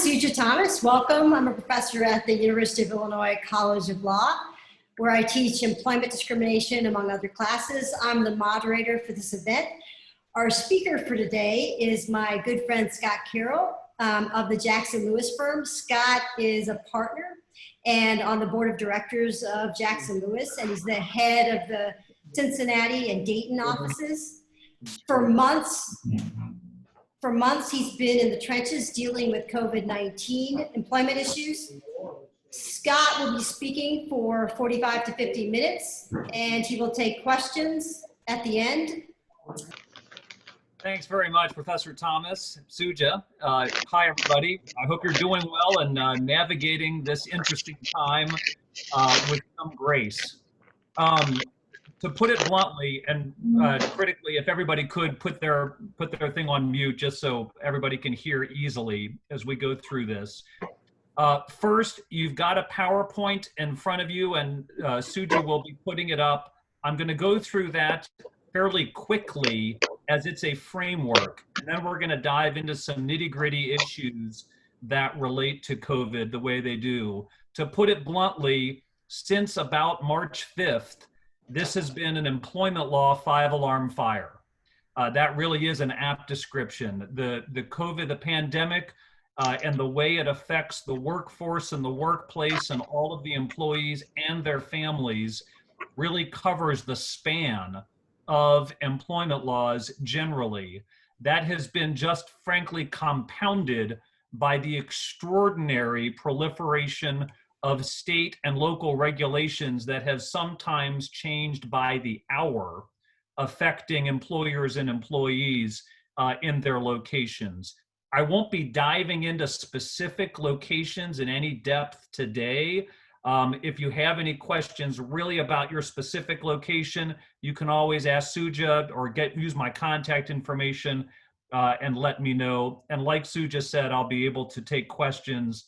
Suja Thomas. Welcome. I'm a professor at the University of Illinois College of Law, where I teach employment discrimination, among other classes. I'm the moderator for this event. Our speaker for today is my good friend, Scott Carroll of the Jackson Lewis firm. Scott is a partner and on the board of directors of Jackson Lewis, and he's the head of the Cincinnati and Dayton offices. For months, he's been in the trenches dealing with COVID-19 employment issues. Scott will be speaking for 45 to 50 minutes, and he will take questions at the end. Thanks very much, Professor Thomas. Suja. Hi, everybody. I hope you're doing well and navigating this interesting time with some grace. To put it bluntly and critically, if everybody could put their thing on mute just so everybody can hear easily as we go through this. First, you've got a PowerPoint in front of you, and Suja will be putting it up. I'm going to go through that fairly quickly as it's a framework, and then we're going to dive into some nitty-gritty issues that relate to COVID the way they do. To put it bluntly, since about March 5th, this has been an employment law 5-alarm fire. That really is an apt description. The COVID, the pandemic, and the way it affects the workforce and the workplace and all of the employees and their families really covers the span of employment laws generally. That has been just frankly compounded by the extraordinary proliferation of state and local regulations that have sometimes changed by the hour, affecting employers and employees in their locations. I won't be diving into specific locations in any depth today. If you have any questions really about your specific location, you can always ask Suja or use my contact information and let me know. And like Suja said, I'll be able to take questions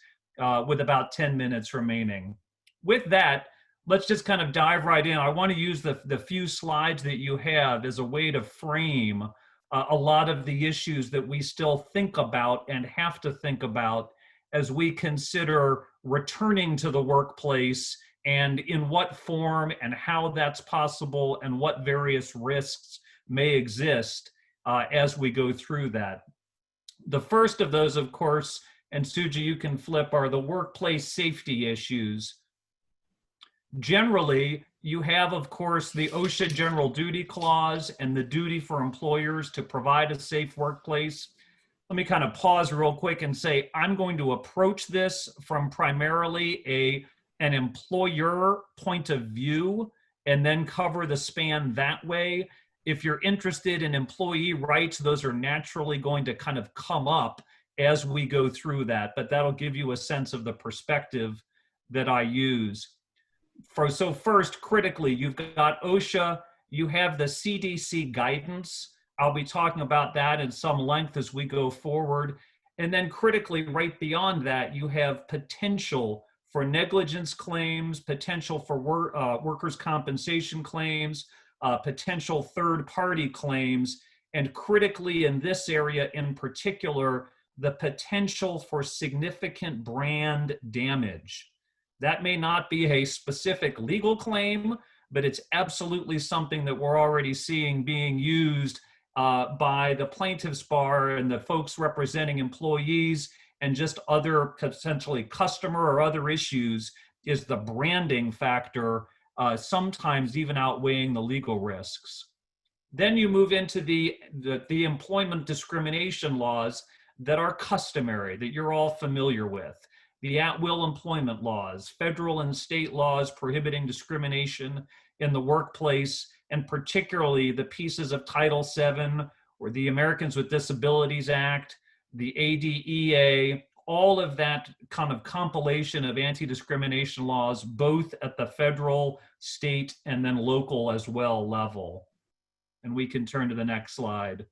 with about 10 minutes remaining. With that, let's just kind of dive right in. I want to use the few slides that you have as a way to frame a lot of the issues that we still think about and have to think about as we consider returning to the workplace and in what form and how that's possible and what various risks may exist as we go through that. The first of those, of course, and Suja, you can flip, are the workplace safety issues. Generally, you have, of course, the OSHA General Duty Clause and the duty for employers to provide a safe workplace. Let me kind of pause real quick and say, I'm going to approach this from primarily an employer point of view and then cover the span that way. If you're interested in employee rights, those are naturally going to kind of come up as we go through that, but that'll give you a sense of the perspective that I use. So first, critically, you've got OSHA, you have the CDC guidance. I'll be talking about that in some length as we go forward. And then critically, right beyond that, you have potential for negligence claims, potential for workers' compensation claims, potential third-party claims, and critically in this area in particular, the potential for significant brand damage. That may not be a specific legal claim, but it's absolutely something that we're already seeing being used by the plaintiff's bar and the folks representing employees and just other potentially customer or other issues is the branding factor, sometimes even outweighing the legal risks. Then you move into the employment discrimination laws that are customary, that you're all familiar with. The at-will employment laws, federal and state laws prohibiting discrimination in the workplace, and particularly the pieces of Title VII or the Americans with Disabilities Act, the ADEA, all of that kind of compilation of anti-discrimination laws, both at the federal, state, and then local as well level. And we can turn to the next slide.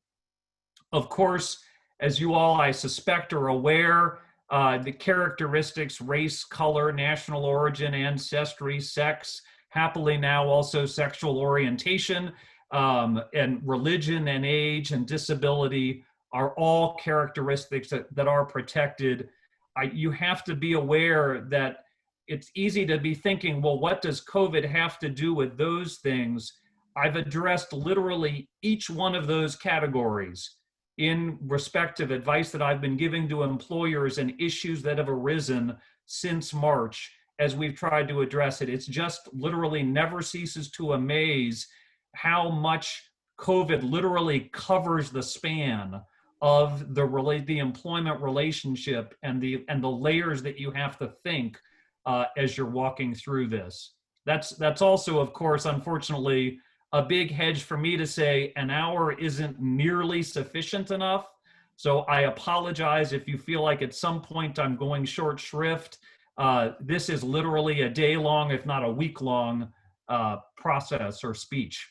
Of course, as you all, I suspect, are aware, the characteristics, race, color, national origin, ancestry, sex, happily now also sexual orientation, and religion and age and disability are all characteristics that are protected you have to be aware that it's easy to be thinking, well, what does COVID have to do with those things? I've addressed literally each one of those categories in respect of advice that I've been giving to employers and issues that have arisen since March as we've tried to address it. It's just literally never ceases to amaze how much COVID literally covers the span of the employment relationship and the layers that you have to think as you're walking through this. That's also, of course, unfortunately, a big hedge for me to say an hour isn't nearly sufficient enough. So I apologize if you feel like at some point I'm going short shrift. This is literally a day long, if not a week long process or speech.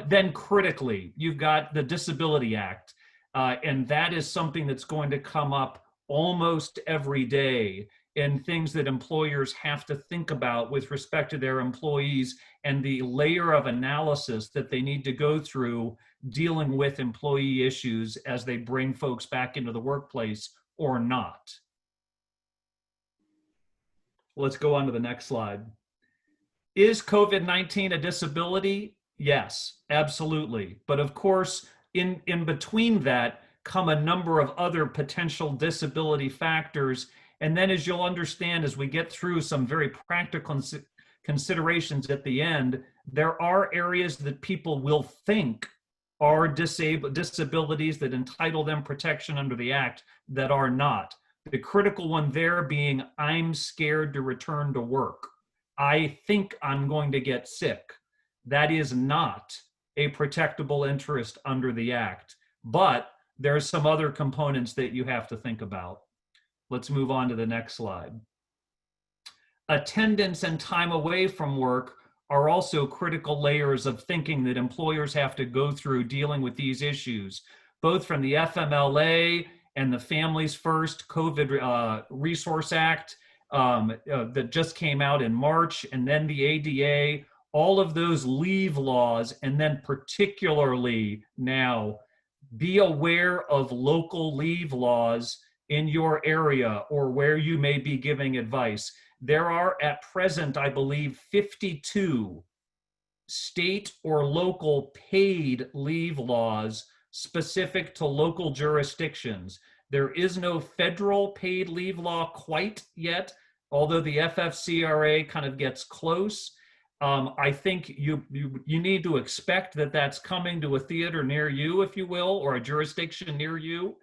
Then critically, you've got the Disability Act. And that is something that's going to come up almost every day in things that employers have to think about with respect to their employees and the layer of analysis that they need to go through dealing with employee issues as they bring folks back into the workplace or not. Let's go on to the next slide. Is COVID-19 a disability? Yes, absolutely. But of course, in between that come a number of other potential disability factors. And then as you'll understand, as we get through some very practical considerations at the end, there are areas that people will think are disabilities that entitle them protection under the Act that are not. The critical one there being, I'm scared to return to work. I think I'm going to get sick. That is not a protectable interest under the Act, but there's some other components that you have to think about. Let's move on to the next slide. Attendance and time away from work are also critical layers of thinking that employers have to go through dealing with these issues, both from the FMLA and the Families First COVID Resource Act that just came out in March, and then the ADA, all of those leave laws, and then particularly now, be aware of local leave laws in your area or where you may be giving advice. There are at present, I believe, 52 state or local paid leave laws specific to local jurisdictions. There is no federal paid leave law quite yet, although the FFCRA kind of gets close. I think you need to expect that that's coming to a theater near you, if you will, or a jurisdiction near you.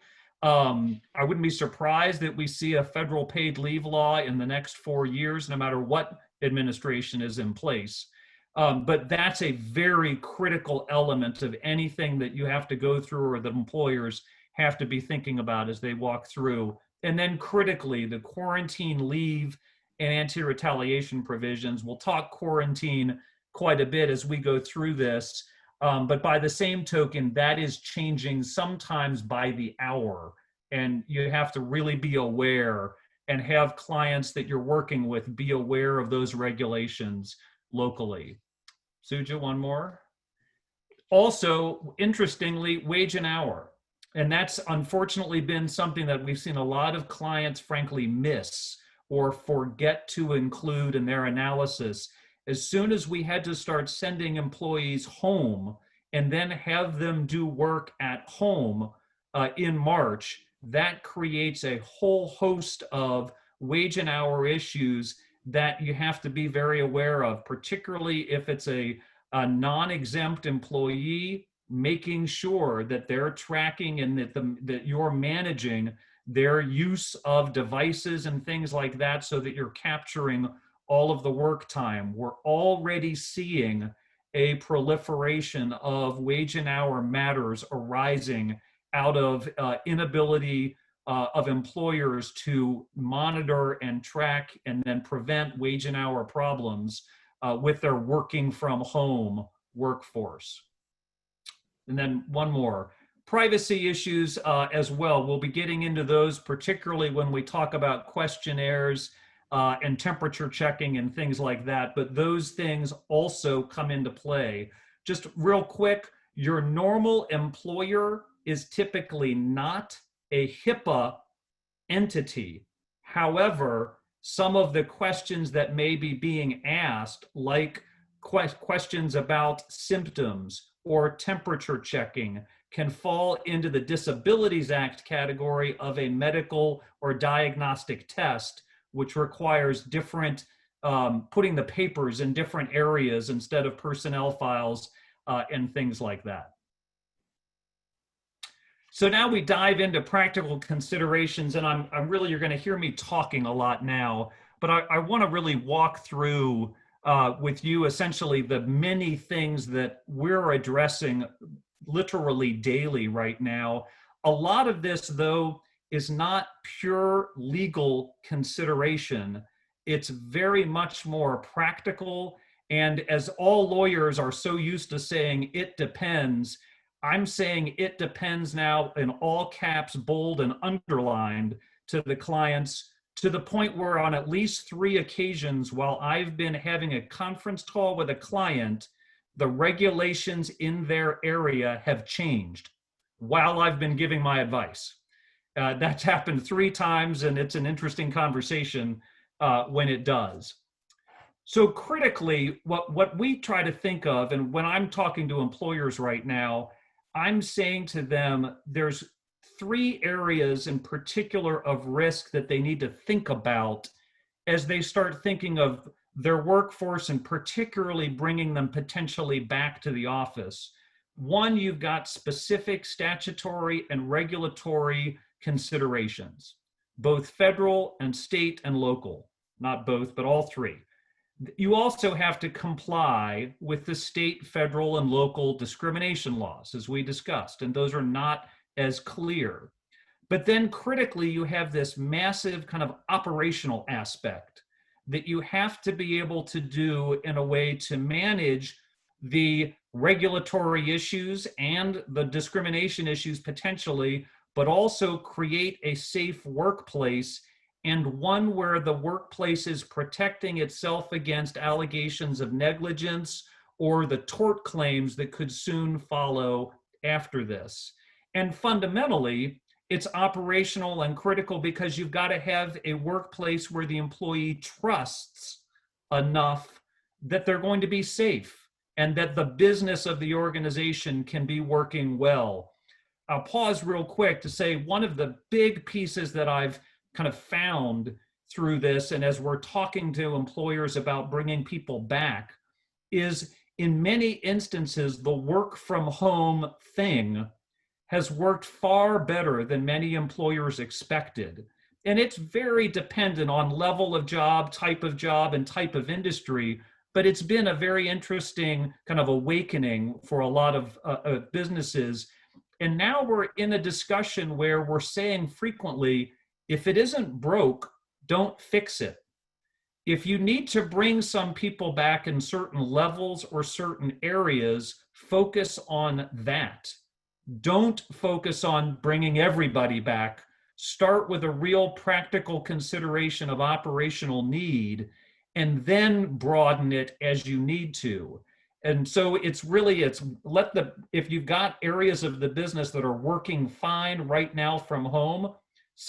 I wouldn't be surprised that we see a federal paid leave law in the next 4 years, no matter what administration is in place. But that's a very critical element of anything that you have to go through or that employers have to be thinking about as they walk through. And then critically, the quarantine leave and anti-retaliation provisions. We'll talk quarantine quite a bit as we go through this. But by the same token, that is changing sometimes by the hour. And you have to really be aware and have clients that you're working with be aware of those regulations locally. Suja, one more. Also, interestingly, wage and hour. And that's unfortunately been something that we've seen a lot of clients, frankly, miss or forget to include in their analysis. As soon as we had to start sending employees home and then have them do work at home in March, that creates a whole host of wage and hour issues that you have to be very aware of, particularly if it's a non-exempt employee, making sure that they're tracking and that you're managing their use of devices and things like that so that you're capturing all of the work time. We're already seeing a proliferation of wage and hour matters arising out of inability of employers to monitor and track and then prevent wage and hour problems with their working from home workforce. And then one more. Privacy issues as well. We'll be getting into those, particularly when we talk about questionnaires and temperature checking and things like that. But those things also come into play. Just real quick, your normal employer is typically not a HIPAA entity. However, some of the questions that may be being asked, like questions about symptoms or temperature checking, can fall into the Disabilities Act category of a medical or diagnostic test, which requires different putting the papers in different areas instead of personnel files and things like that. So now we dive into practical considerations, and I'm really, you're going to hear me talking a lot now, but I want to really walk through with you essentially the many things that we're addressing literally daily right now. A lot of this, though, is not pure legal consideration. It's very much more practical. And as all lawyers are so used to saying, it depends, I'm saying it depends now in all caps, bold and underlined to the clients, to the point where on at least 3 occasions while I've been having a conference call with a client, the regulations in their area have changed while I've been giving my advice. That's happened 3 times, and it's an interesting conversation when it does. So critically, what we try to think of, and when I'm talking to employers right now, I'm saying to them, there's 3 areas in particular of risk that they need to think about as they start thinking of their workforce and particularly bringing them potentially back to the office. One, you've got specific statutory and regulatory considerations, both federal and state and local, not both, but all 3. You also have to comply with the state, federal, and local discrimination laws, as we discussed, and those are not as clear. But then critically, you have this massive kind of operational aspect that you have to be able to do in a way to manage the regulatory issues and the discrimination issues potentially, but also create a safe workplace, and one where the workplace is protecting itself against allegations of negligence or the tort claims that could soon follow after this. And fundamentally, it's operational and critical because you've got to have a workplace where the employee trusts enough that they're going to be safe and that the business of the organization can be working well. I'll pause real quick to say one of the big pieces that I've kind of found through this, and as we're talking to employers about bringing people back, is in many instances, the work from home thing has worked far better than many employers expected. And it's very dependent on level of job, and type of industry, but it's been a very interesting kind of awakening for a lot of businesses. And now we're in a discussion where we're saying frequently, if it isn't broke, don't fix it. If you need to bring some people back in certain levels or certain areas, focus on that. Don't focus on bringing everybody back. Start with a real practical consideration of operational need, and then broaden it as you need to. And so it's really, if you've got areas of the business that are working fine right now from home,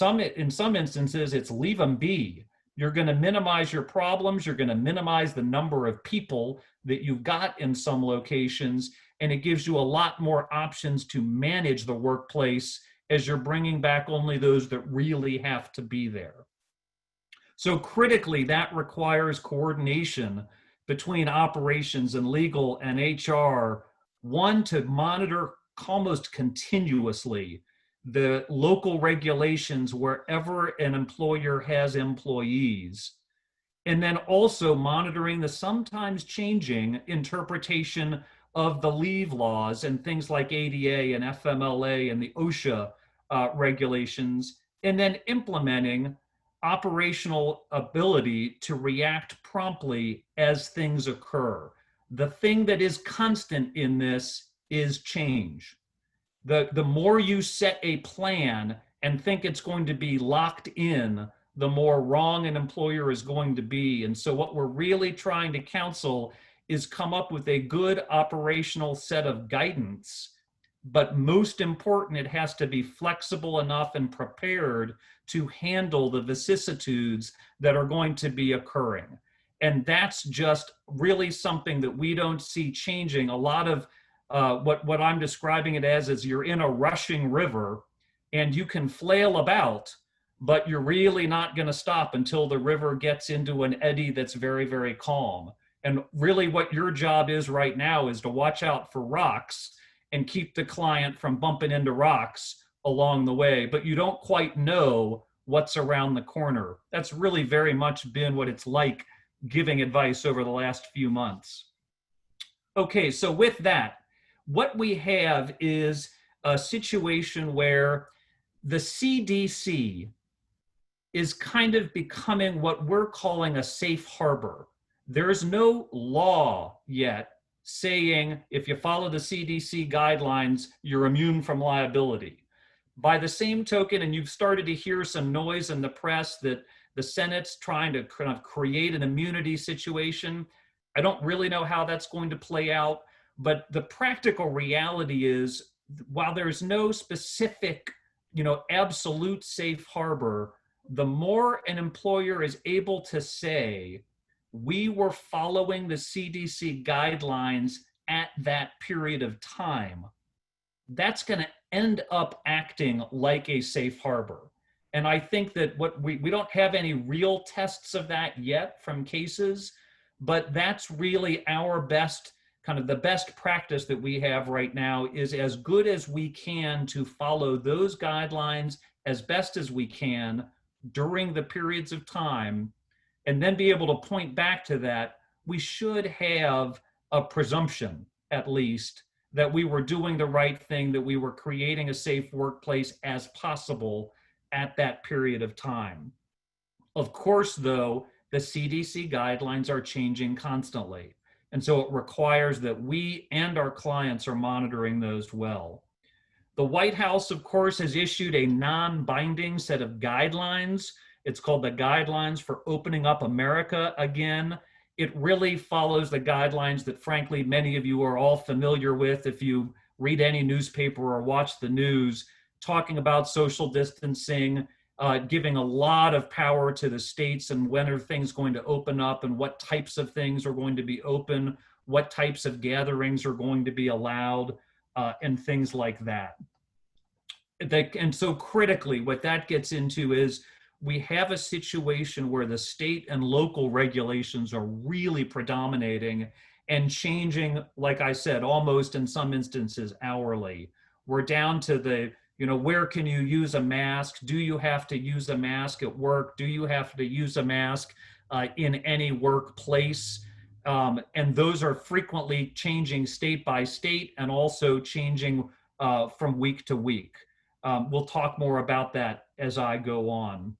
in some instances, it's leave them be. You're going to minimize your problems. You're going to minimize the number of people that you've got in some locations, and it gives you a lot more options to manage the workplace as you're bringing back only those that really have to be there. So critically, that requires coordination between operations and legal and HR, one, to monitor almost continuously the local regulations wherever an employer has employees, and then also monitoring the sometimes changing interpretation of the leave laws and things like ADA and FMLA and the OSHA regulations, and then implementing operational ability to react promptly as things occur. The thing that is constant in this is change. The more you set a plan and think it's going to be locked in, the more wrong an employer is going to be. And so what we're really trying to counsel is come up with a good operational set of guidance but most important, it has to be flexible enough and prepared to handle the vicissitudes that are going to be occurring. And that's just really something that we don't see changing. A lot of what I'm describing it as is you're in a rushing river and you can flail about, but you're really not going to stop until the river gets into an eddy that's very, very calm. And really what your job is right now is to watch out for rocks and keep the client from bumping into rocks along the way, but you don't quite know what's around the corner. That's really very much been what it's like giving advice over the last few months. Okay, so with that, what we have is a situation where the CDC is kind of becoming what we're calling a safe harbor. There is no law yet saying if you follow the CDC guidelines, you're immune from liability. By the same token, and you've started to hear some noise in the press that the Senate's trying to kind of create an immunity situation. I don't really know how that's going to play out, but the practical reality is while there's no specific, absolute safe harbor, the more an employer is able to say, we were following the CDC guidelines at that period of time, that's going to end up acting like a safe harbor. And I think that what we don't have any real tests of that yet from cases, but that's really our best, kind of the best practice that we have right now is as good as we can to follow those guidelines as best as we can during the periods of time, and then be able to point back to that. We should have a presumption, at least, that we were doing the right thing, that we were creating a safe workplace as possible at that period of time. Of course, though, the CDC guidelines are changing constantly. And so it requires that we and our clients are monitoring those well. The White House, of course, has issued a non-binding set of guidelines. It's called the Guidelines for Opening Up America Again. It really follows the guidelines that, frankly, many of you are all familiar with if you read any newspaper or watch the news, talking about social distancing, giving a lot of power to the states and when are things going to open up and what types of things are going to be open, what types of gatherings are going to be allowed, and things like that. And so critically, what that gets into is we have a situation where the state and local regulations are really predominating and changing, like I said, almost in some instances hourly. We're down to the, where can you use a mask? Do you have to use a mask at work? Do you have to use a mask in any workplace? And those are frequently changing state by state and also changing from week to week. We'll talk more about that as I go on.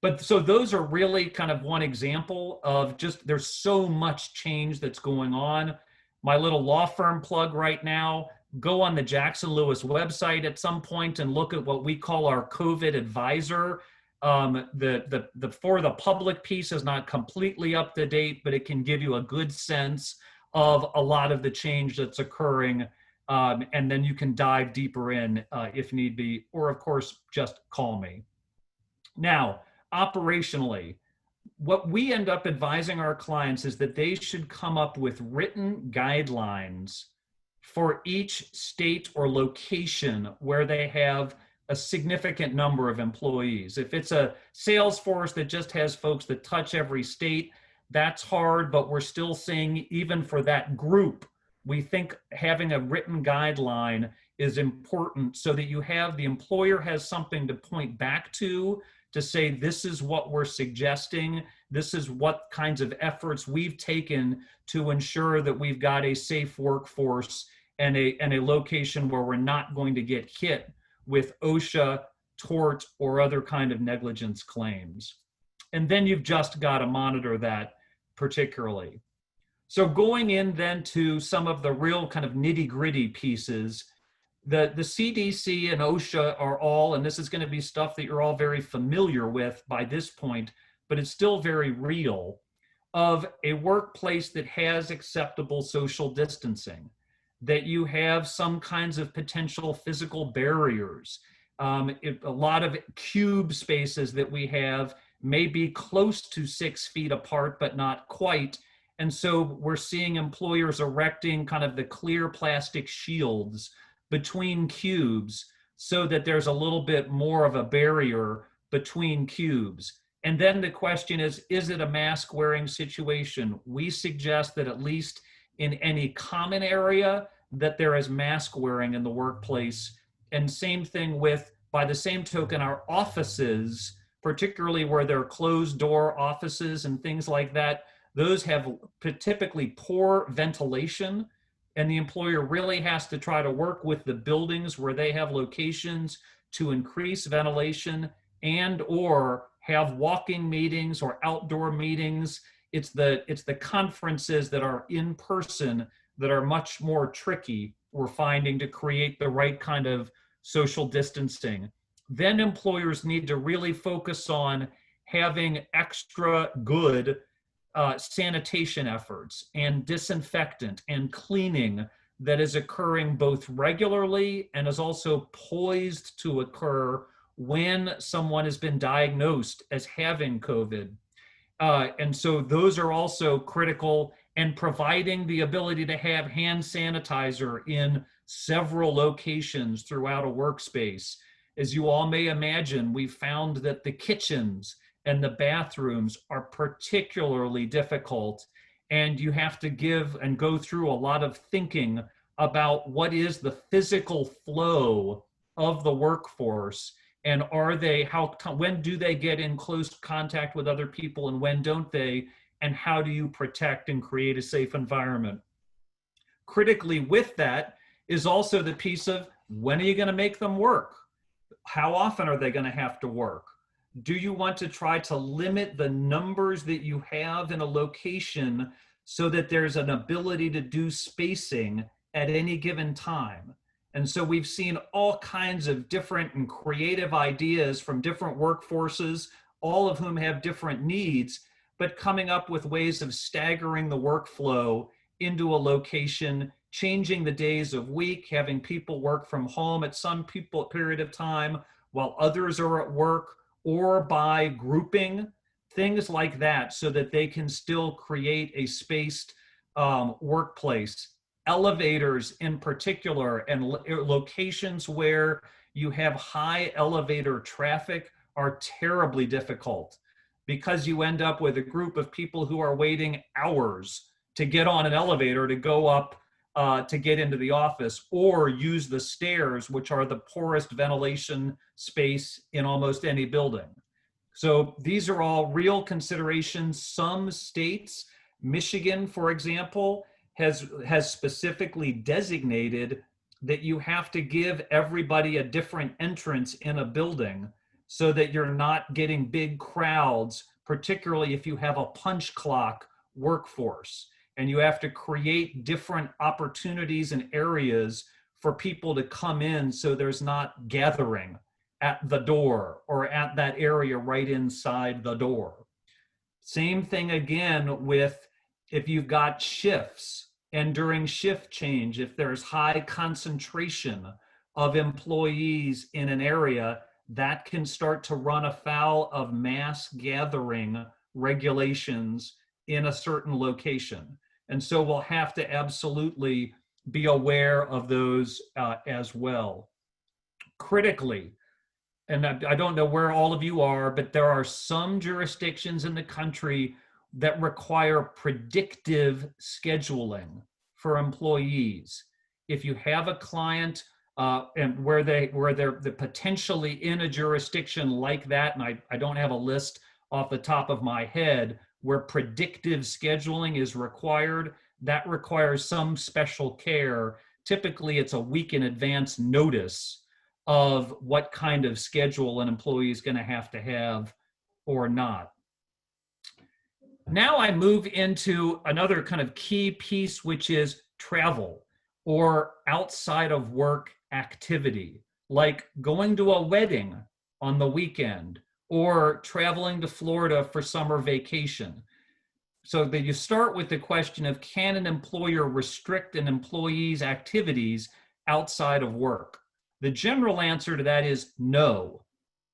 But so those are really kind of one example of just there's so much change that's going on. My little law firm plug right now, go on the Jackson Lewis website at some point and look at what we call our COVID advisor. The for the public piece is not completely up to date, but it can give you a good sense of a lot of the change that's occurring. And then you can dive deeper in if need be, or of course, just call me. Now, operationally, what we end up advising our clients is that they should come up with written guidelines for each state or location where they have a significant number of employees. If it's a sales force that just has folks that touch every state, that's hard, but we're still saying even for that group, we think having a written guideline is important so that you have the employer has something to point back to say, this is what we're suggesting. This is what kinds of efforts we've taken to ensure that we've got a safe workforce and a location where we're not going to get hit with OSHA, tort, or other kind of negligence claims. And then you've just got to monitor that particularly. So going in then to some of the real kind of nitty-gritty pieces, the CDC and OSHA are all, and this is going to be stuff that you're all very familiar with by this point, but it's still very real, of a workplace that has acceptable social distancing. that you have some kinds of potential physical barriers. A lot of cube spaces that we have may be close to 6 feet apart, but not quite. And so we're seeing employers erecting kind of the clear plastic shields between cubes so that there's a little bit more of a barrier between cubes. And then the question is it a mask wearing situation? We suggest that at least in any common area that there is mask wearing in the workplace. And same thing with, by the same token, our offices, particularly where they're closed door offices and things like that, those have typically poor ventilation, and the employer really has to try to work with the buildings where they have locations to increase ventilation and or have walking meetings or outdoor meetings. It's the conferences that are in person that are much more tricky, we're finding, to create the right kind of social distancing. Then employers need to really focus on having extra good sanitation efforts and disinfectant and cleaning that is occurring both regularly and is also poised to occur when someone has been diagnosed as having COVID. And so those are also critical, and providing the ability to have hand sanitizer in several locations throughout a workspace. As you all may imagine, we've found that the kitchens and the bathrooms are particularly difficult, and you have to give and go through a lot of thinking about what is the physical flow of the workforce, and are they, when do they get in close contact with other people and when don't they, and how do you protect and create a safe environment? Critically with that is also the piece of, when are you going to make them work? How often are they going to have to work? Do you want to try to limit the numbers that you have in a location so that there's an ability to do spacing at any given time? And so we've seen all kinds of different and creative ideas from different workforces, all of whom have different needs, but coming up with ways of staggering the workflow into a location, changing the days of week, having people work from home at some period of time while others are at work, or by grouping, things like that, so that they can still create a spaced workplace. Elevators in particular, and locations where you have high elevator traffic, are terribly difficult, because you end up with a group of people who are waiting hours to get on an elevator to go up to get into the office, or use the stairs, which are the poorest ventilation space in almost any building. So these are all real considerations. Some states, Michigan, for example, has specifically designated that you have to give everybody a different entrance in a building so that you're not getting big crowds, particularly if you have a punch clock workforce, and you have to create different opportunities and areas for people to come in so there's not gathering at the door or at that area right inside the door. Same thing again with if you've got shifts, and during shift change, if there's high concentration of employees in an area, that can start to run afoul of mass gathering regulations in a certain location. And so we'll have to absolutely be aware of those as well. Critically, and I don't know where all of you are, but there are some jurisdictions in the country that require predictive scheduling for employees. If you have a client and where they're potentially in a jurisdiction like that, and I don't have a list off the top of my head, where predictive scheduling is required, that requires some special care. Typically, it's a week in advance notice of what kind of schedule an employee is going to have or not. Now I move into another kind of key piece, which is travel or outside of work activity, like going to a wedding on the weekend or traveling to Florida for summer vacation. so that you start with the question of, can an employer restrict an employee's activities outside of work? The general answer to that is no.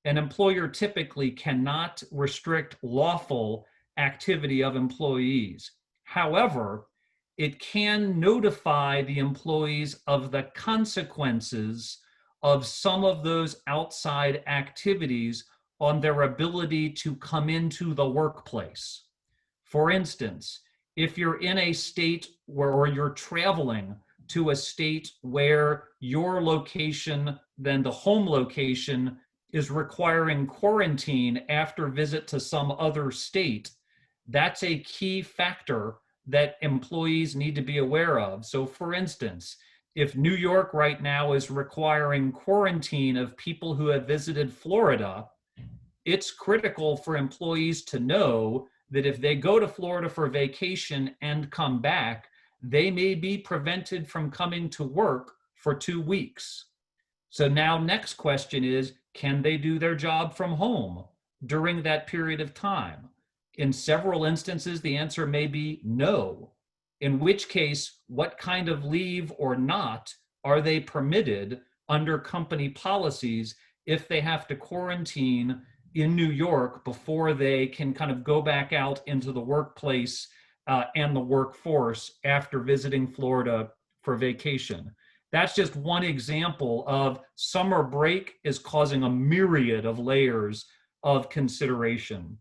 An employer typically cannot restrict lawful activity of employees. However, it can notify the employees of the consequences of some of those outside activities on their ability to come into the workplace. For instance, if you're in a state where, or you're traveling to a state where your location, then the home location, is requiring quarantine after visit to some other state, that's a key factor that employees need to be aware of. So for instance, if New York right now is requiring quarantine of people who have visited Florida, it's critical for employees to know that if they go to Florida for vacation and come back, they may be prevented from coming to work for 2 weeks. So now next question is, can they do their job from home during that period of time? In several instances, the answer may be no, in which case, what kind of leave or not are they permitted under company policies if they have to quarantine in New York before they can kind of go back out into the workplace and the workforce after visiting Florida for vacation? That's just one example of summer break is causing a myriad of layers of consideration.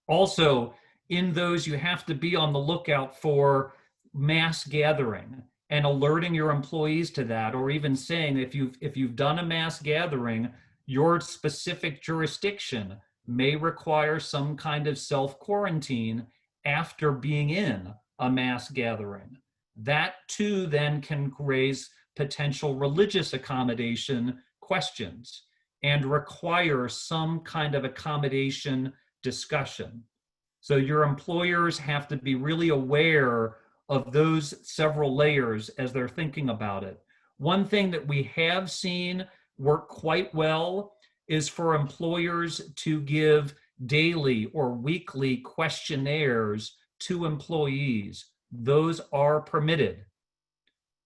Also, in those, you have to be on the lookout for mass gathering and alerting your employees to that, or even saying if you've done a mass gathering, your specific jurisdiction may require some kind of self-quarantine after being in a mass gathering. That too then can raise potential religious accommodation questions and require some kind of accommodation discussion. So your employers have to be really aware of those several layers as they're thinking about it. One thing that we have seen work quite well is for employers to give daily or weekly questionnaires to employees. Those are permitted.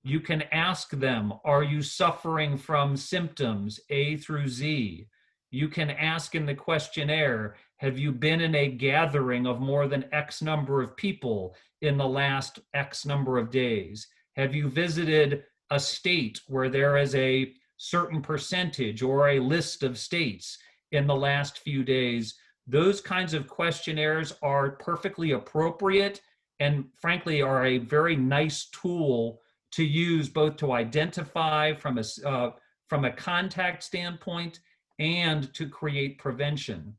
You can ask them, are you suffering from symptoms A through Z? You can ask in the questionnaire, have you been in a gathering of more than X number of people in the last X number of days? Have you visited a state where there is a certain percentage or a list of states in the last few days? Those kinds of questionnaires are perfectly appropriate and frankly are a very nice tool to use both to identify from a contact standpoint and to create prevention.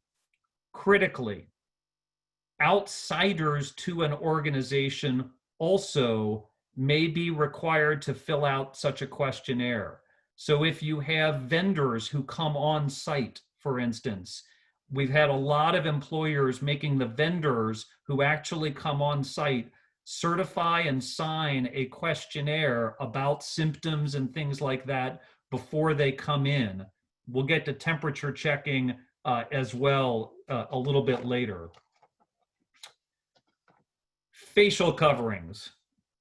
Critically, outsiders to an organization also may be required to fill out such a questionnaire. So if you have vendors who come on site, for instance, we've had a lot of employers making the vendors who actually come on site certify and sign a questionnaire about symptoms and things like that before they come in. We'll get to temperature checking as well a little bit later. Facial coverings.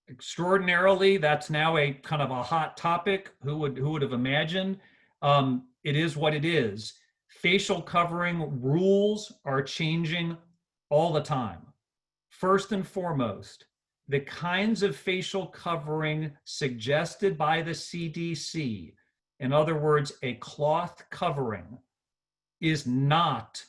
Extraordinarily, that's now a kind of a hot topic. Who would have imagined? It is what it is. Facial covering rules are changing all the time. First and foremost, the kinds of facial covering suggested by the CDC, in other words, a cloth covering, is not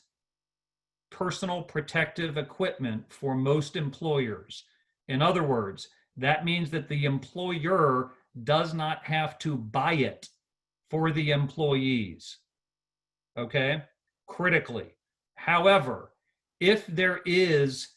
personal protective equipment for most employers. In other words, that means that the employer does not have to buy it for the employees. Okay? Critically. However, if there is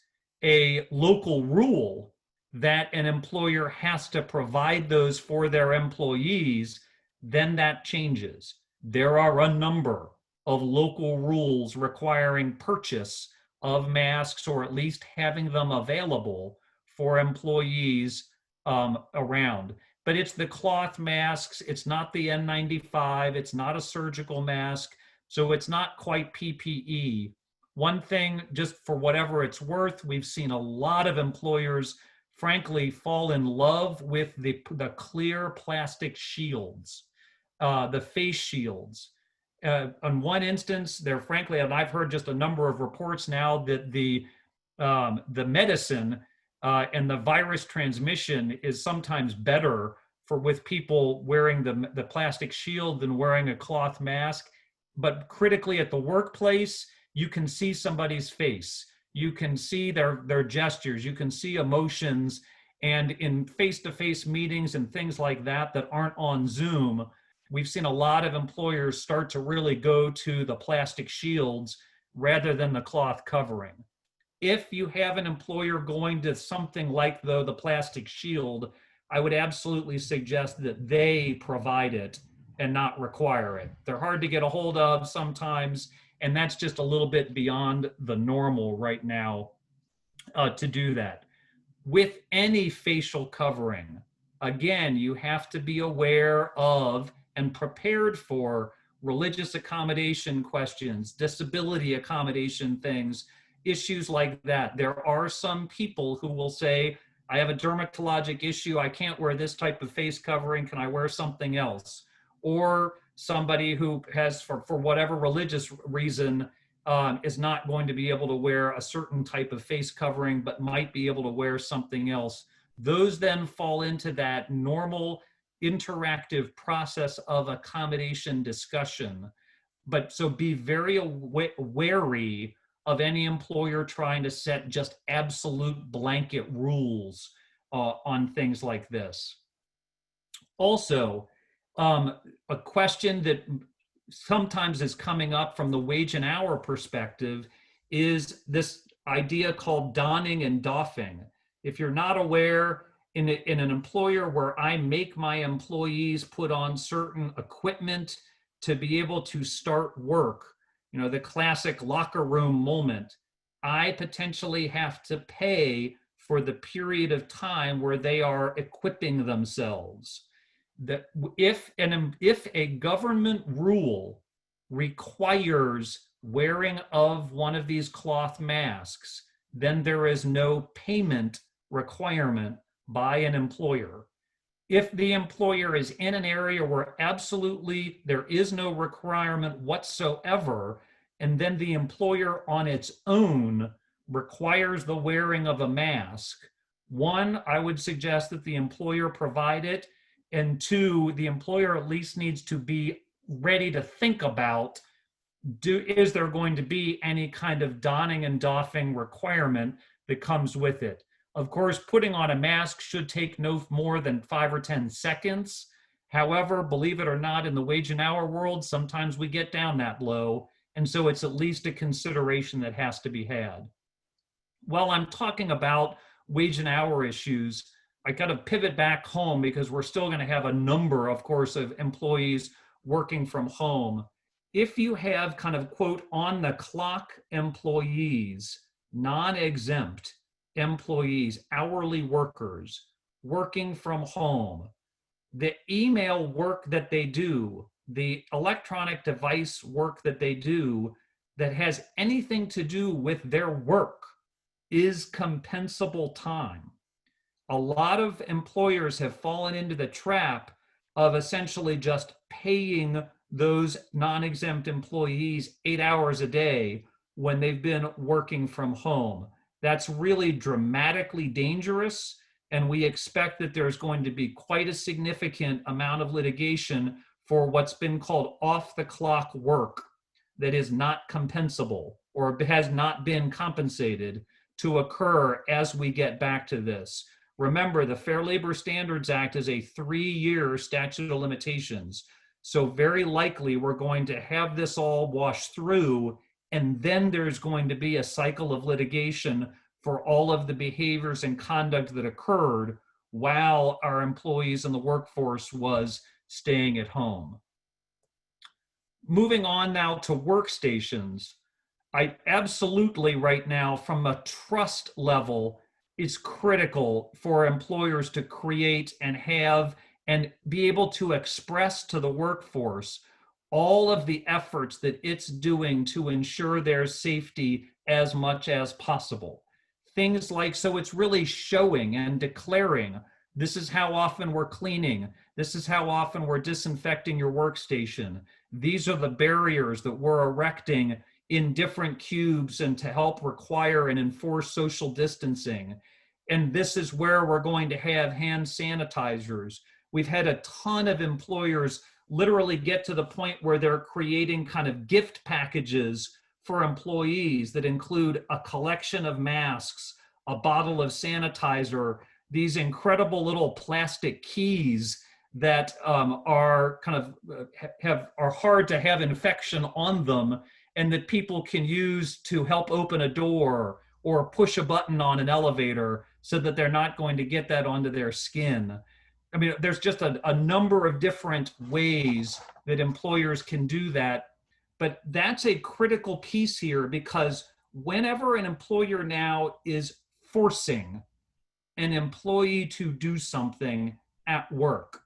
a local rule that an employer has to provide those for their employees, then that changes. There are a number of local rules requiring purchase of masks, or at least having them available for employees around. But it's the cloth masks, it's not the N95, it's not a surgical mask, so it's not quite PPE. One thing, just for whatever it's worth, we've seen a lot of employers, frankly, fall in love with the clear plastic shields, the face shields. On one instance, they're frankly, and I've heard just a number of reports now that the medicine and the virus transmission is sometimes better with people wearing the plastic shield than wearing a cloth mask. But critically at the workplace, you can see somebody's face. You can see their gestures. You can see emotions. And in face-to-face meetings and things like that that aren't on Zoom, we've seen a lot of employers start to really go to the plastic shields rather than the cloth covering. If you have an employer going to something like the plastic shield, I would absolutely suggest that they provide it and not require it. They're hard to get a hold of sometimes, and that's just a little bit beyond the normal right now to do that. With any facial covering, again, you have to be aware of and prepared for religious accommodation questions, disability accommodation things, issues like that. There are some people who will say, I have a dermatologic issue, I can't wear this type of face covering, can I wear something else? Or somebody who has, for whatever religious reason, is not going to be able to wear a certain type of face covering, but might be able to wear something else. Those then fall into that normal interactive process of accommodation discussion. But so be very wary of any employer trying to set just absolute blanket rules on things like this. Also, a question that sometimes is coming up from the wage and hour perspective is this idea called donning and doffing. If you're not aware, in an employer where I make my employees put on certain equipment to be able to start work, you know, the classic locker room moment, I potentially have to pay for the period of time where they are equipping themselves. That if a government rule requires wearing of one of these cloth masks, then there is no payment requirement by an employer. If the employer is in an area where absolutely there is no requirement whatsoever, and then the employer on its own requires the wearing of a mask, one, I would suggest that the employer provide it, and two, the employer at least needs to be ready to think about, is there going to be any kind of donning and doffing requirement that comes with it? Of course, putting on a mask should take no more than 5 or 10 seconds. However, believe it or not, in the wage and hour world, sometimes we get down that low. And so it's at least a consideration that has to be had. While I'm talking about wage and hour issues, I got to pivot back home because we're still going to have a number, of course, of employees working from home. If you have kind of, quote, on the clock employees, non-exempt employees, hourly workers working from home, the email work that they do, the electronic device work that they do that has anything to do with their work is compensable time. A lot of employers have fallen into the trap of essentially just paying those non-exempt employees 8 hours a day when they've been working from home. That's really dramatically dangerous, and we expect that there's going to be quite a significant amount of litigation for what's been called off-the-clock work that is not compensable or has not been compensated to occur as we get back to this. Remember, the Fair Labor Standards Act is a 3-year statute of limitations. So very likely we're going to have this all wash through, and then there's going to be a cycle of litigation for all of the behaviors and conduct that occurred while our employees in the workforce was staying at home. Moving on now to workstations, I absolutely right now, from a trust level, it's critical for employers to create and have and be able to express to the workforce all of the efforts that it's doing to ensure their safety as much as possible. Things like, so it's really showing and declaring, this is how often we're cleaning, this is how often we're disinfecting your workstation. These are the barriers that we're erecting in different cubes and to help require and enforce social distancing. And this is where we're going to have hand sanitizers. We've had a ton of employers literally get to the point where they're creating kind of gift packages for employees that include a collection of masks, a bottle of sanitizer, these incredible little plastic keys that are kind of are hard to have infection on them, and that people can use to help open a door or push a button on an elevator so that they're not going to get that onto their skin. I mean, there's just a number of different ways that employers can do that. But that's a critical piece here, because whenever an employer now is forcing an employee to do something at work,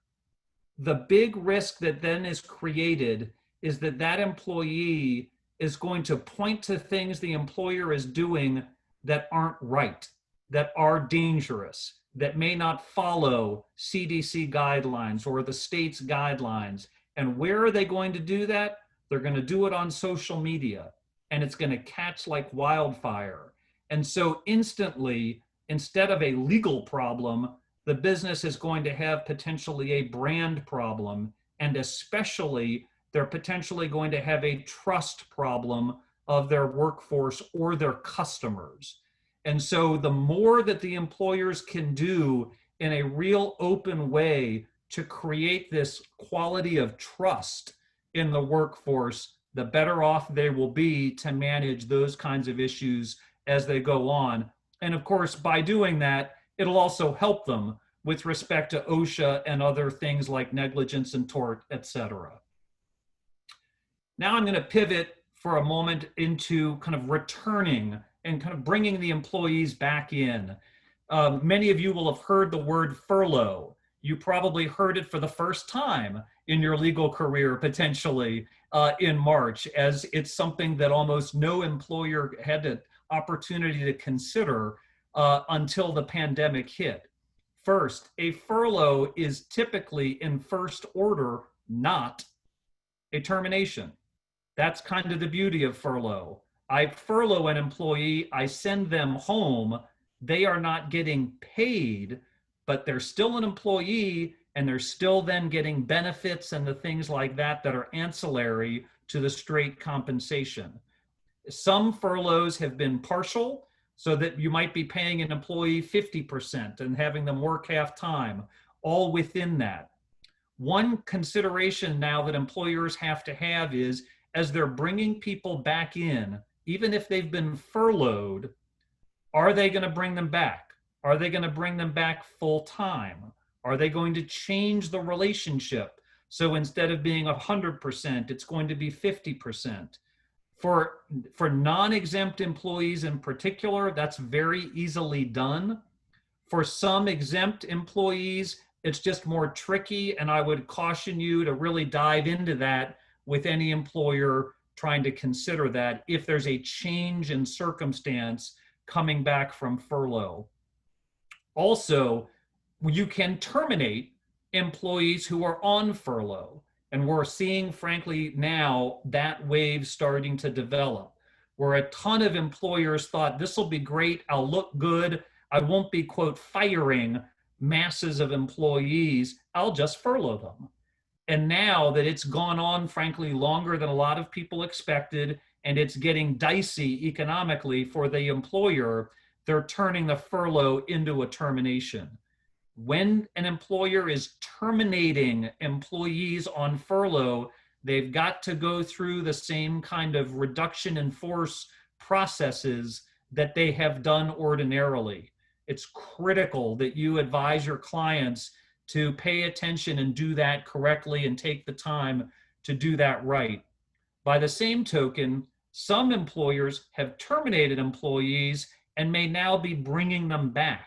the big risk that then is created is that that employee is going to point to things the employer is doing that aren't right, that are dangerous, that may not follow CDC guidelines or the state's guidelines. And where are they going to do that? They're going to do it on social media, and it's going to catch like wildfire. And so instantly, instead of a legal problem, the business is going to have potentially a brand problem, and especially they're potentially going to have a trust problem of their workforce or their customers. And so the more that the employers can do in a real open way to create this quality of trust in the workforce, the better off they will be to manage those kinds of issues as they go on. And of course, by doing that, it'll also help them with respect to OSHA and other things like negligence and tort, et cetera. Now I'm going to pivot for a moment into kind of returning and kind of bringing the employees back in. Many of you will have heard the word furlough. You probably heard it for the first time in your legal career, potentially in March, as it's something that almost no employer had the opportunity to consider until the pandemic hit. First, a furlough is typically in first order not a termination. That's kind of the beauty of furlough. I furlough an employee, I send them home, they are not getting paid, but they're still an employee, and they're still then getting benefits and the things like that that are ancillary to the straight compensation. Some furloughs have been partial, so that you might be paying an employee 50% and having them work half time, all within that. One consideration now that employers have to have is, as they're bringing people back in, even if they've been furloughed, are they going to bring them back? Are they going to bring them back full time? Are they going to change the relationship? So instead of being 100%, it's going to be 50%. For non-exempt employees in particular, that's very easily done. For some exempt employees, it's just more tricky, and I would caution you to really dive into that with any employer trying to consider that if there's a change in circumstance coming back from furlough. Also, you can terminate employees who are on furlough. And we're seeing, frankly, now that wave starting to develop, where a ton of employers thought, this will be great, I'll look good, I won't be, quote, firing masses of employees, I'll just furlough them. And now that it's gone on, frankly, longer than a lot of people expected, and it's getting dicey economically for the employer, they're turning the furlough into a termination. When an employer is terminating employees on furlough, they've got to go through the same kind of reduction in force processes that they have done ordinarily. It's critical that you advise your clients to pay attention and do that correctly and take the time to do that right. By the same token, some employers have terminated employees and may now be bringing them back.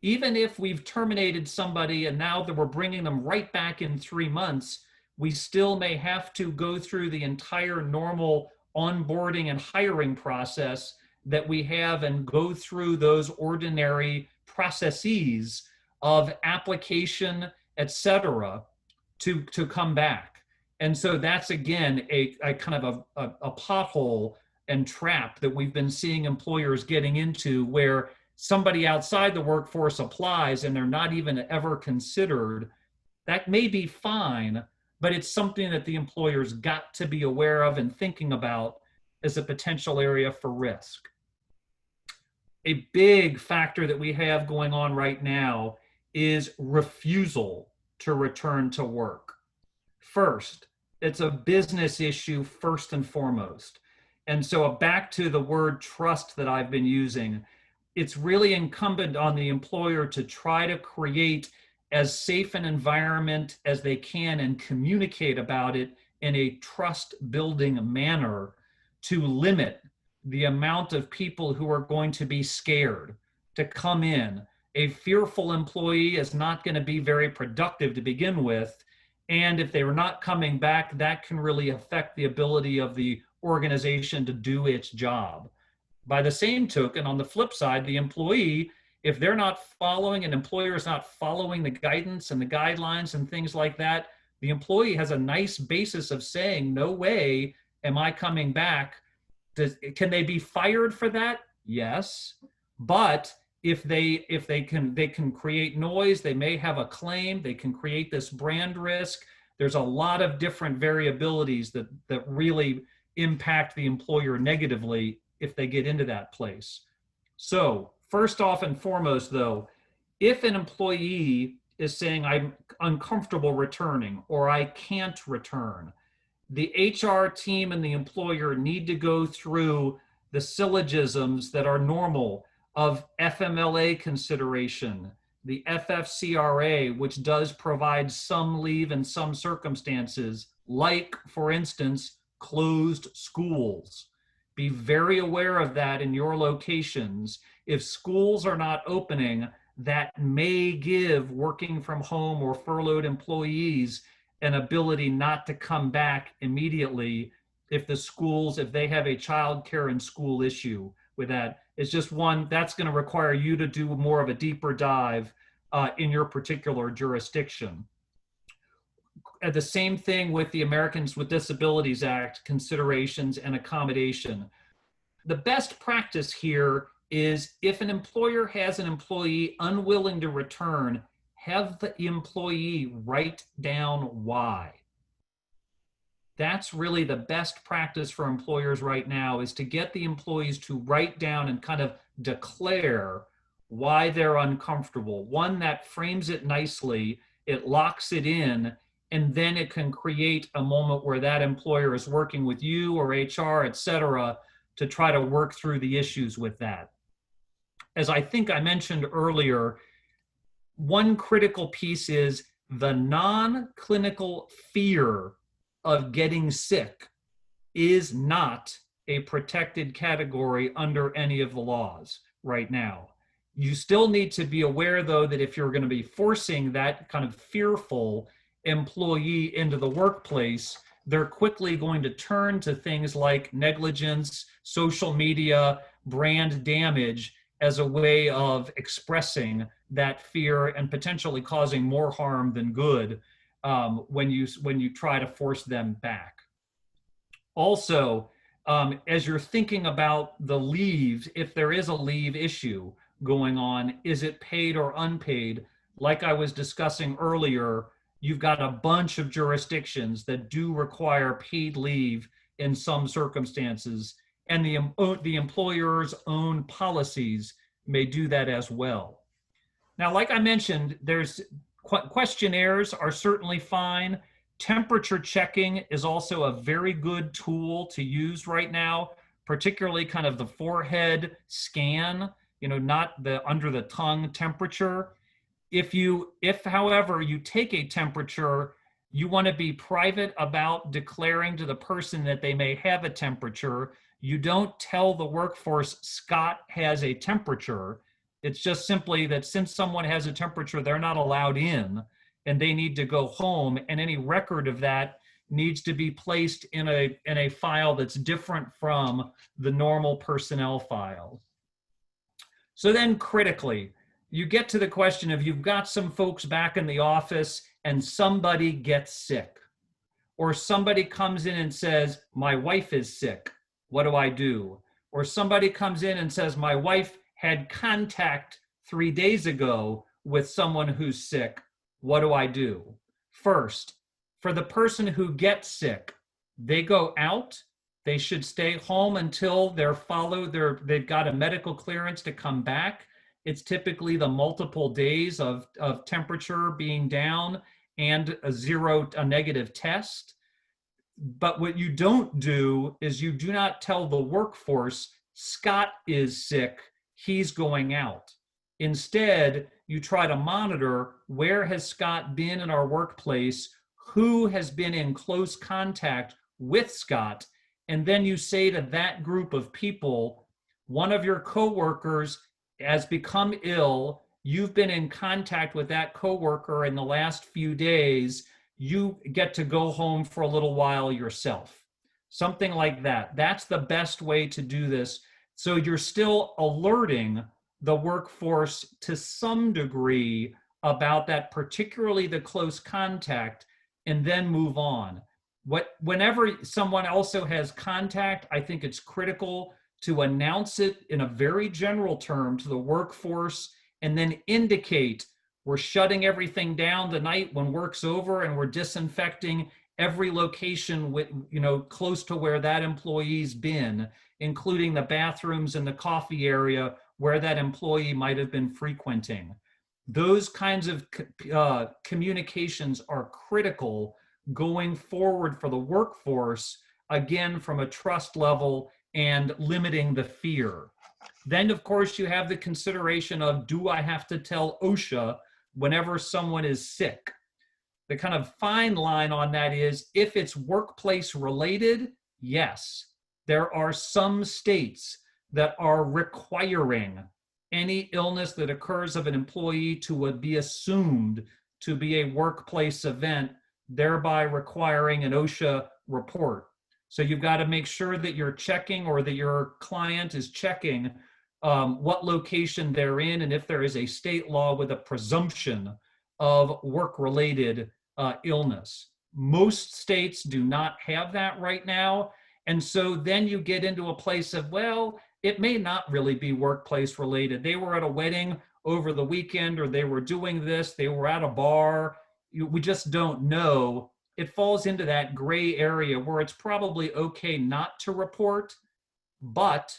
Even if we've terminated somebody and now that we're bringing them right back in 3 months, we still may have to go through the entire normal onboarding and hiring process that we have and go through those ordinary processes of application, et cetera, to come back. And so that's, again, a kind of a pothole and trap that we've been seeing employers getting into, where somebody outside the workforce applies and they're not even ever considered. That may be fine, but it's something that the employer's got to be aware of and thinking about as a potential area for risk. A big factor that we have going on right now is refusal to return to work. First, it's a business issue first and foremost. And so back to the word trust that I've been using, it's really incumbent on the employer to try to create as safe an environment as they can and communicate about it in a trust building manner to limit the amount of people who are going to be scared to come in. A fearful employee is not going to be very productive to begin with. And if they were not coming back, that can really affect the ability of the organization to do its job. By the same token, on the flip side, the employee, if they're not following, an employer is not following the guidance and the guidelines and things like that, the employee has a nice basis of saying, no way am I coming back. Can they be fired for that? Yes. But if they can create noise, they may have a claim, they can create this brand risk. There's a lot of different variabilities that really impact the employer negatively if they get into that place. So first off and foremost though, if an employee is saying I'm uncomfortable returning or I can't return, the HR team and the employer need to go through the syllogisms that are normal of FMLA consideration, the FFCRA, which does provide some leave in some circumstances, like, for instance, closed schools. Be very aware of that in your locations. If schools are not opening, that may give working from home or furloughed employees an ability not to come back immediately if they have a child care and school issue with that. It's just one that's going to require you to do more of a deeper dive in your particular jurisdiction. The same thing with the Americans with Disabilities Act considerations and accommodation. The best practice here is if an employer has an employee unwilling to return, have the employee write down why. That's really the best practice for employers right now, is to get the employees to write down and kind of declare why they're uncomfortable. One that frames it nicely, it locks it in, and then it can create a moment where that employer is working with you or HR, et cetera, to try to work through the issues with that. As I think I mentioned earlier, one critical piece is the non-clinical fear of getting sick is not a protected category under any of the laws right now. You still need to be aware, though, that if you're going to be forcing that kind of fearful employee into the workplace, they're quickly going to turn to things like negligence, social media, brand damage as a way of expressing that fear and potentially causing more harm than good when you try to force them back. Also, as you're thinking about the leaves, if there is a leave issue going on, is it paid or unpaid? Like I was discussing earlier, you've got a bunch of jurisdictions that do require paid leave in some circumstances, and the employer's own policies may do that as well. Now, like I mentioned, there's questionnaires are certainly fine. Temperature checking is also a very good tool to use right now, particularly kind of the forehead scan, not the under the tongue temperature. If however you take a temperature, you want to be private about declaring to the person that they may have a temperature. You don't tell the workforce Scott has a temperature. It's just simply that since someone has a temperature, they're not allowed in. and they need to go home, and any record of that needs to be placed in a file that's different from the normal personnel file. So then critically, you get to the question of you've got some folks back in the office and somebody gets sick, or somebody comes in and says, my wife is sick. What do I do? Or somebody comes in and says, my wife had contact 3 days ago with someone who's sick. What do I do? First, for the person who gets sick, they go out. They should stay home until they've got a medical clearance to come back. It's typically the multiple days of temperature being down and a negative test. But what you don't do is you do not tell the workforce, Scott is sick, he's going out. Instead, you try to monitor, where has Scott been in our workplace, who has been in close contact with Scott, and then you say to that group of people, one of your coworkers has become ill, you've been in contact with that coworker in the last few days, you get to go home for a little while yourself. Something like that. That's the best way to do this. So you're still alerting the workforce to some degree about that, particularly the close contact, and then move on. Whenever someone also has contact, I think it's critical to announce it in a very general term to the workforce, and then indicate we're shutting everything down the night when work's over, and we're disinfecting every location with, close to where that employee's been, including the bathrooms and the coffee area where that employee might have been frequenting. Those kinds of communications are critical going forward for the workforce, again, from a trust level and limiting the fear. Then, of course, you have the consideration of, do I have to tell OSHA whenever someone is sick? The kind of fine line on that is, if it's workplace related, yes. There are some states that are requiring any illness that occurs of an employee to be assumed to be a workplace event, thereby requiring an OSHA report. So you've got to make sure that you're checking, or that your client is checking what location they're in, and if there is a state law with a presumption of work-related illness. Most states do not have that right now. And so then you get into a place of, well, it may not really be workplace related. They were at a wedding over the weekend, or they were doing this, they were at a bar. We just don't know. It falls into that gray area where it's probably okay not to report. But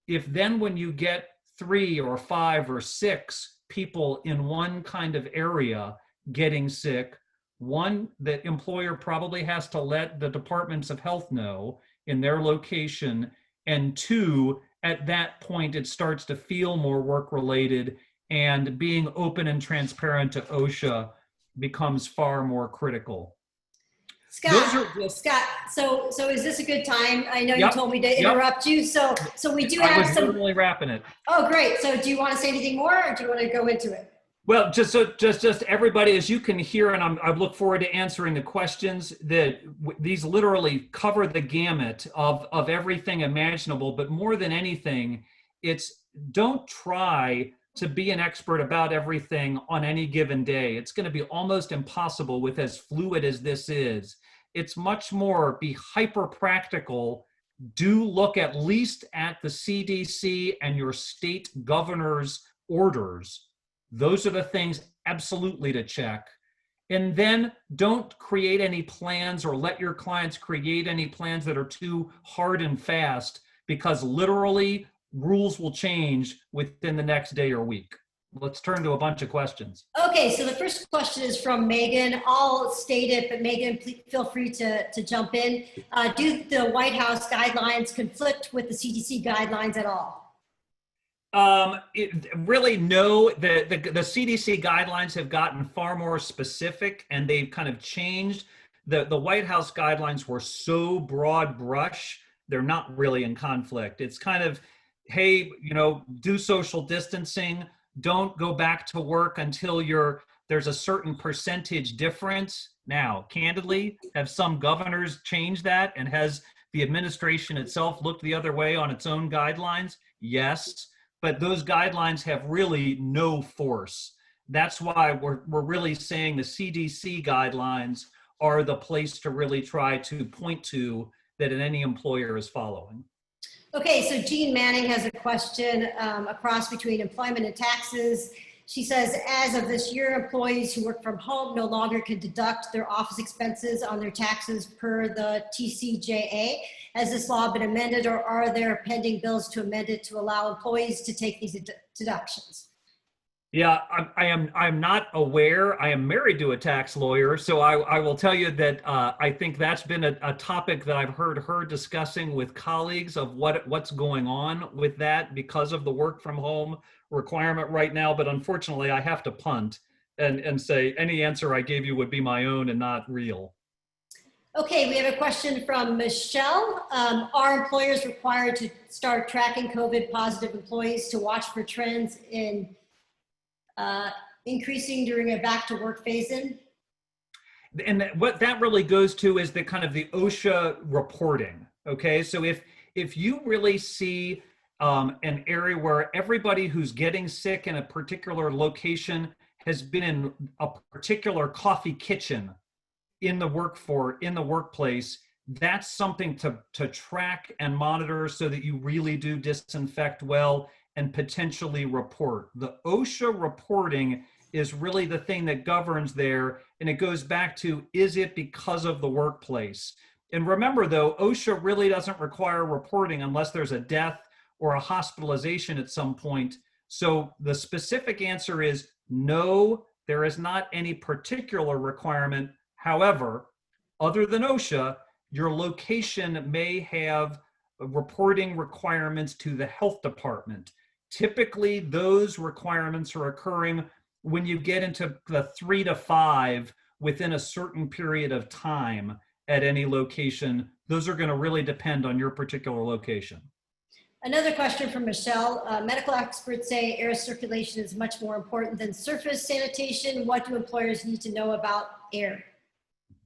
if then when you get 3 or 5 or 6 people in one kind of area getting sick, one, the employer probably has to let the departments of health know in their location, and 2, at that point it starts to feel more work related, and being open and transparent to OSHA becomes far more critical. Scott, so is this a good time? I know you told me to interrupt you, so we do have some. I was literally wrapping it. Oh, great. So do you want to say anything more, or do you want to go into it? Well, just everybody, as you can hear, and I look forward to answering the questions, that these literally cover the gamut of everything imaginable. But more than anything, it's, don't try to be an expert about everything on any given day. It's going to be almost impossible with as fluid as this is. It's much more be hyper practical. Do look at least at the CDC and your state governor's orders. Those are the things absolutely to check. And then don't create any plans, or let your clients create any plans that are too hard and fast, because literally rules will change within the next day or week. Let's turn to a bunch of questions. Okay, so the first question is from Megan. I'll state it, but Megan, please feel free to jump in. Do the White House guidelines conflict with the CDC guidelines at all? Really, no. The CDC guidelines have gotten far more specific, and they've kind of changed. The White House guidelines were so broad brush, they're not really in conflict. It's kind of, hey, do social distancing. Don't go back to work until there's a certain percentage difference. Now, candidly, have some governors changed that, and has the administration itself looked the other way on its own guidelines? Yes, but those guidelines have really no force. That's why we're really saying the CDC guidelines are the place to really try to point to that any employer is following. Okay, so Jean Manning has a question, a cross between employment and taxes. She says, as of this year, employees who work from home no longer can deduct their office expenses on their taxes per the TCJA. Has this law been amended, or are there pending bills to amend it to allow employees to take these deductions? Yeah, I'm not aware. I am married to a tax lawyer, so I will tell you that I think that's been a topic that I've heard her discussing with colleagues of what's going on with that because of the work from home requirement right now. But unfortunately, I have to punt and say any answer I gave you would be my own and not real. Okay, we have a question from Michelle. Are employers required to start tracking COVID positive employees to watch for trends in increasing during a back to work phase in? And what that really goes to is the kind of the OSHA reporting. Okay, so if you really see an area where everybody who's getting sick in a particular location has been in a particular coffee kitchen in the workplace, that's something to track and monitor so that you really do disinfect well and potentially report. The OSHA reporting is really the thing that governs there, and it goes back to, is it because of the workplace? And remember though, OSHA really doesn't require reporting unless there's a death or a hospitalization at some point. So the specific answer is no, there is not any particular requirement. However, other than OSHA, your location may have reporting requirements to the health department. Typically, those requirements are occurring when you get into the 3 to 5 within a certain period of time at any location. Those are going to really depend on your particular location. Another question from Michelle. Medical experts say air circulation is much more important than surface sanitation. What do employers need to know about air?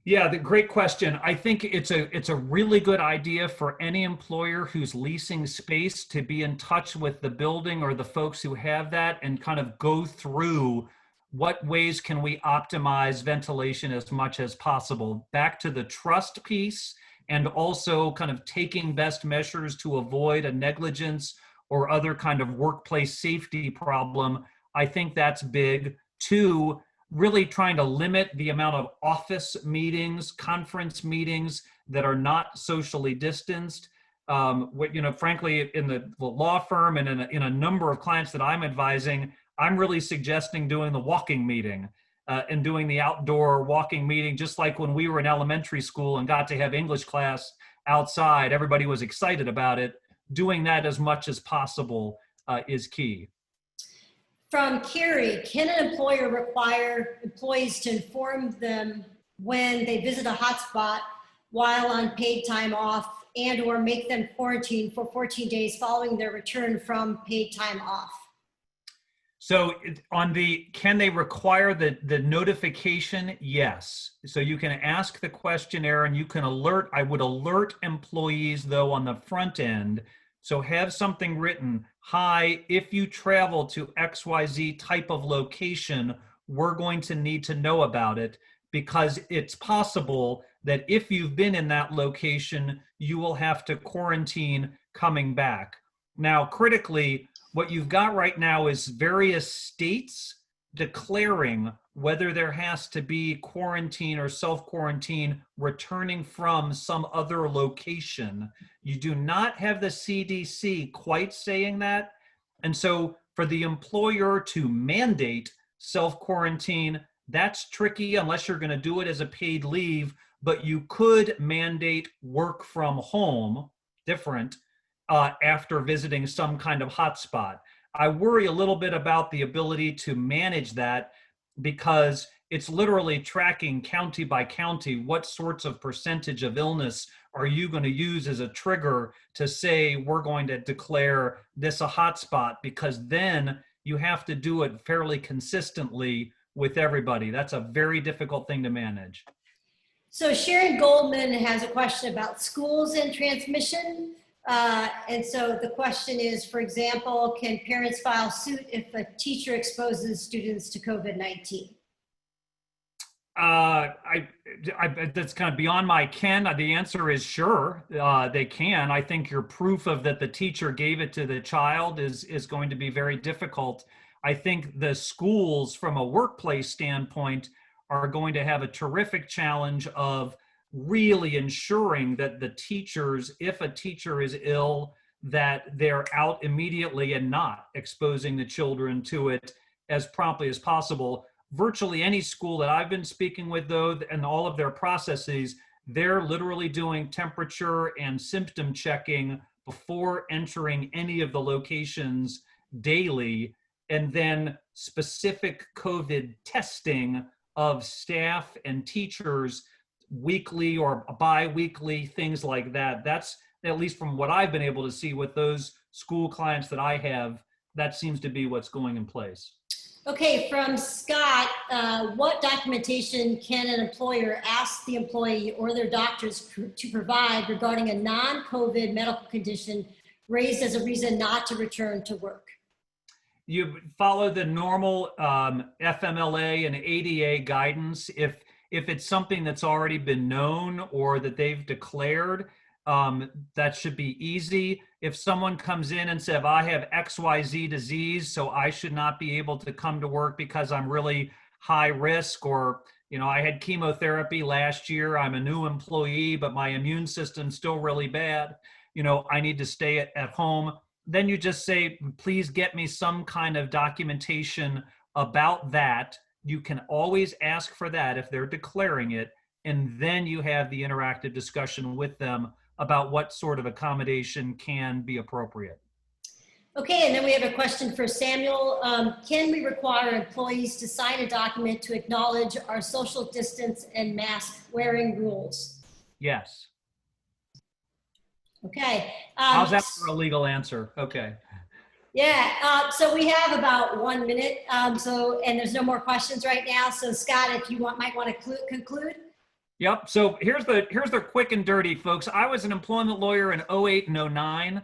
Yeah, the great question. I think it's a really good idea for any employer who's leasing space to be in touch with the building or the folks who have that and kind of go through what ways can we optimize ventilation as much as possible. Back to the trust piece, and also kind of taking best measures to avoid a negligence or other kind of workplace safety problem. I think that's big. 2, really trying to limit the amount of office meetings, conference meetings that are not socially distanced. Frankly, in the law firm and in a number of clients that I'm advising, I'm really suggesting doing the walking meeting and doing the outdoor walking meeting, just like when we were in elementary school and got to have English class outside. Everybody was excited about it. Doing that as much as possible is key. From Carrie, can an employer require employees to inform them when they visit a hotspot while on paid time off, and or make them quarantine for 14 days following their return from paid time off? So can they require the notification? Yes. So you can ask the questionnaire and you can alert. I would alert employees though on the front end. So have something written, hi, if you travel to XYZ type of location, we're going to need to know about it, because it's possible that if you've been in that location, you will have to quarantine coming back. Now, critically, what you've got right now is various states declaring whether there has to be quarantine or self-quarantine returning from some other location. You do not have the CDC quite saying that. And so for the employer to mandate self-quarantine, that's tricky unless you're going to do it as a paid leave, but you could mandate work from home, different, after visiting some kind of hotspot. I worry a little bit about the ability to manage that, because it's literally tracking county by county what sorts of percentage of illness are you going to use as a trigger to say we're going to declare this a hotspot, because then you have to do it fairly consistently with everybody. That's a very difficult thing to manage. So Sharon Goldman has a question about schools and transmission. And so the question is, for example, can parents file suit if a teacher exposes students to COVID-19? That's kind of beyond my ken. The answer is sure, they can. I think your proof of that the teacher gave it to the child is going to be very difficult. I think the schools, from a workplace standpoint, are going to have a terrific challenge of really ensuring that the teachers, if a teacher is ill, that they're out immediately and not exposing the children to it as promptly as possible. Virtually any school that I've been speaking with, though, and all of their processes, they're literally doing temperature and symptom checking before entering any of the locations daily, and then specific COVID testing of staff and teachers weekly or bi-weekly, things like that. That's, at least from what I've been able to see with those school clients that I have, that seems to be what's going in place. Okay, from Scott, what documentation can an employer ask the employee or their doctors to provide regarding a non-COVID medical condition raised as a reason not to return to work? You follow the normal FMLA and ADA guidance. If it's something that's already been known or that they've declared, that should be easy. If someone comes in and says, I have XYZ disease, so I should not be able to come to work because I'm really high risk, or, you know, I had chemotherapy last year, I'm a new employee, but my immune system's still really bad, you know, I need to stay at home. Then you just say, please get me some kind of documentation about that. You can always ask for that if they're declaring it, and then you have the interactive discussion with them about what sort of accommodation can be appropriate. Okay, and then we have a question for Samuel. Can we require employees to sign a document to acknowledge our social distance and mask wearing rules? Yes. Okay. How's that for a legal answer? Okay. Yeah, so we have about 1 minute, and there's no more questions right now. So Scott, if you might want to conclude. Yep. So here's the quick and dirty, folks. I was an employment lawyer in 08 and 09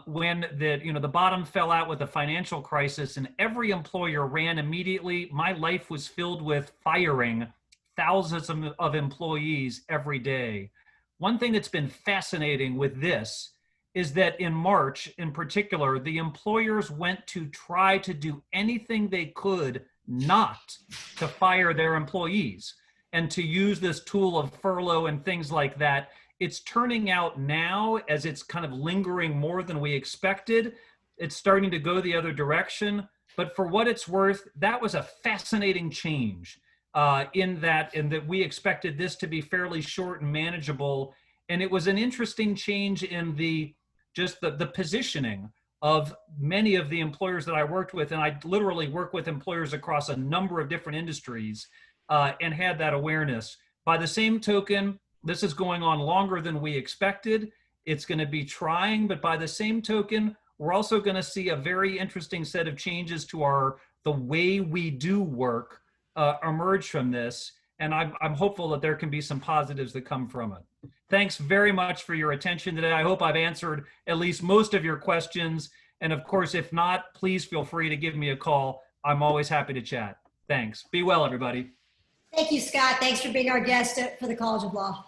when the bottom fell out with the financial crisis, and every employer ran immediately. My life was filled with firing thousands of employees every day. One thing that's been fascinating with this is that in March, in particular, the employers went to try to do anything they could not to fire their employees, and to use this tool of furlough and things like that. It's turning out now, as it's kind of lingering more than we expected, it's starting to go the other direction. But for what it's worth, that was a fascinating change in that we expected this to be fairly short and manageable. And it was an interesting change in the positioning of many of the employers that I worked with. And I literally work with employers across a number of different industries. And had that awareness. By the same token, this is going on longer than we expected. It's going to be trying, but by the same token, we're also going to see a very interesting set of changes to the way we do work emerge from this. And I'm hopeful that there can be some positives that come from it. Thanks very much for your attention today. I hope I've answered at least most of your questions. And of course, if not, please feel free to give me a call. I'm always happy to chat. Thanks. Be well, everybody. Thank you, Scott. Thanks for being our guest for the College of Law.